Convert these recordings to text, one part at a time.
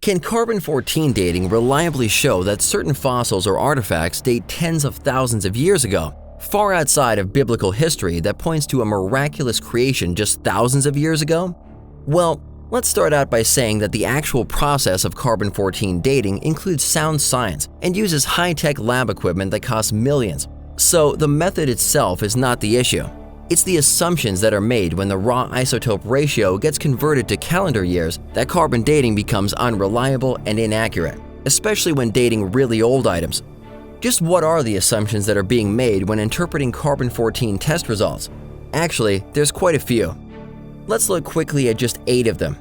Can carbon-14 dating reliably show that certain fossils or artifacts date tens of thousands of years ago, far outside of biblical history that points to a miraculous creation just thousands of years ago? Well, let's start out by saying that the actual process of carbon-14 dating includes sound science and uses high-tech lab equipment that costs millions. So the method itself is not the issue. It's the assumptions that are made when the raw isotope ratio gets converted to calendar years that carbon dating becomes unreliable and inaccurate, especially when dating really old items. Just what are the assumptions that are being made when interpreting carbon-14 test results? Actually, there's quite a few. Let's look quickly at just 8 of them.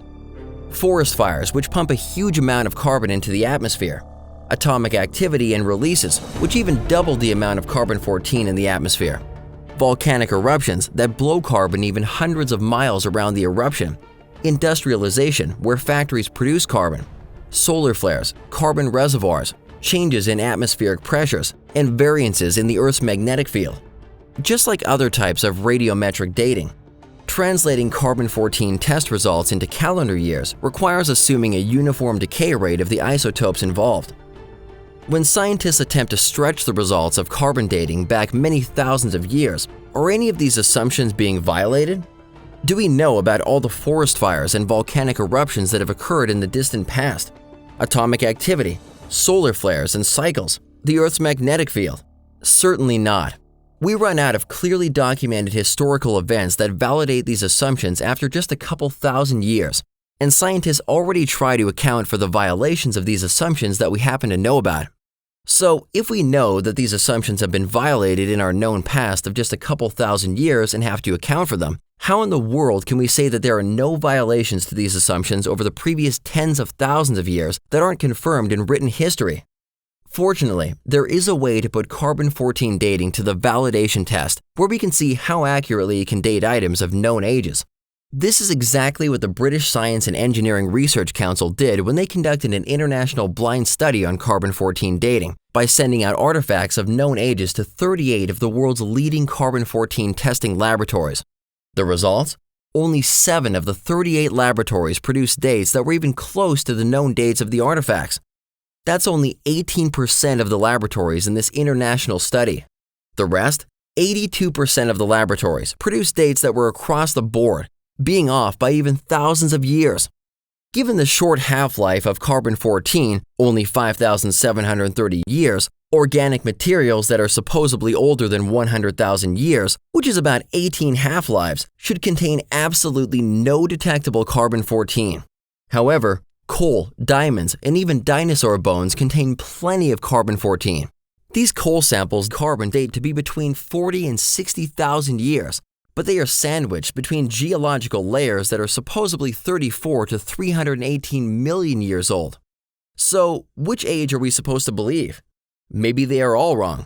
Forest fires, which pump a huge amount of carbon into the atmosphere. Atomic activity and releases, which even doubled the amount of carbon-14 in the atmosphere. Volcanic eruptions that blow carbon even hundreds of miles around the eruption. Industrialization, where factories produce carbon. Solar flares, carbon reservoirs, changes in atmospheric pressures, and variances in the Earth's magnetic field. Just like other types of radiometric dating, translating carbon-14 test results into calendar years requires assuming a uniform decay rate of the isotopes involved. When scientists attempt to stretch the results of carbon dating back many thousands of years, are any of these assumptions being violated? Do we know about all the forest fires and volcanic eruptions that have occurred in the distant past? Atomic activity, solar flares and cycles, the Earth's magnetic field? Certainly not. We run out of clearly documented historical events that validate these assumptions after just a couple thousand years, and scientists already try to account for the violations of these assumptions that we happen to know about. So, if we know that these assumptions have been violated in our known past of just a couple thousand years and have to account for them, how in the world can we say that there are no violations to these assumptions over the previous tens of thousands of years that aren't confirmed in written history? Fortunately, there is a way to put carbon-14 dating to the validation test where we can see how accurately it can date items of known ages. This is exactly what the British Science and Engineering Research Council did when they conducted an international blind study on carbon-14 dating by sending out artifacts of known ages to 38 of the world's leading carbon-14 testing laboratories. The results? Only 7 of the 38 laboratories produced dates that were even close to the known dates of the artifacts. That's only 18% of the laboratories in this international study. The rest, 82% of the laboratories, produced dates that were across the board, being off by even thousands of years. Given the short half-life of carbon-14, only 5,730 years, organic materials that are supposedly older than 100,000 years, which is about 18 half-lives, should contain absolutely no detectable carbon-14. However, coal, diamonds, and even dinosaur bones contain plenty of carbon-14. These coal samples carbon date to be between 40 and 60,000 years, but they are sandwiched between geological layers that are supposedly 34 to 318 million years old. So, which age are we supposed to believe? Maybe they are all wrong.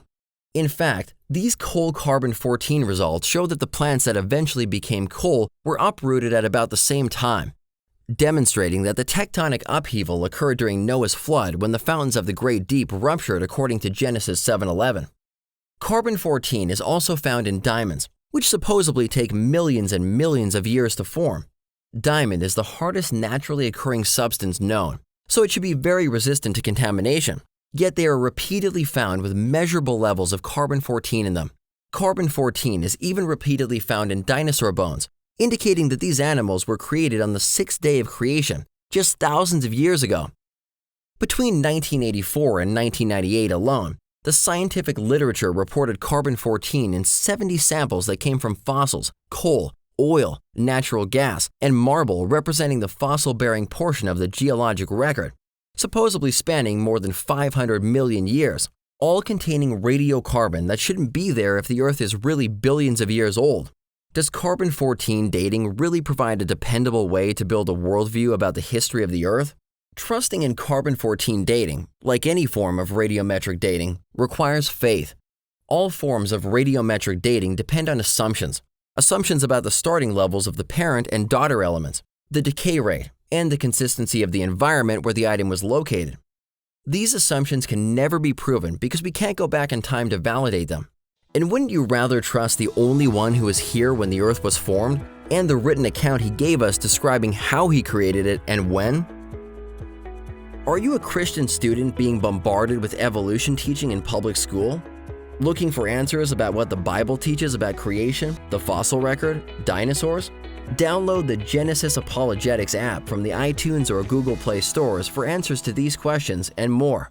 In fact, these coal carbon-14 results show that the plants that eventually became coal were uprooted at about the same time, demonstrating that the tectonic upheaval occurred during Noah's flood when the fountains of the Great Deep ruptured according to Genesis 7:11. Carbon-14 is also found in diamonds, which supposedly take millions and millions of years to form. Diamond is the hardest naturally occurring substance known, so it should be very resistant to contamination. Yet they are repeatedly found with measurable levels of carbon-14 in them. Carbon-14 is even repeatedly found in dinosaur bones, indicating that these animals were created on the 6th day of creation, just thousands of years ago. Between 1984 and 1998 alone, the scientific literature reported carbon-14 in 70 samples that came from fossils, coal, oil, natural gas, and marble representing the fossil-bearing portion of the geologic record, supposedly spanning more than 500 million years, all containing radiocarbon that shouldn't be there if the Earth is really billions of years old. Does carbon-14 dating really provide a dependable way to build a worldview about the history of the Earth? Trusting in carbon-14 dating, like any form of radiometric dating, requires faith. All forms of radiometric dating depend on assumptions about the starting levels of the parent and daughter elements, the decay rate, and the consistency of the environment where the item was located. These assumptions can never be proven because we can't go back in time to validate them. And wouldn't you rather trust the only one who was here when the Earth was formed, and the written account he gave us describing how he created it and when? Are you a Christian student being bombarded with evolution teaching in public school? Looking for answers about what the Bible teaches about creation, the fossil record, dinosaurs? Download the Genesis Apologetics app from the iTunes or Google Play stores for answers to these questions and more.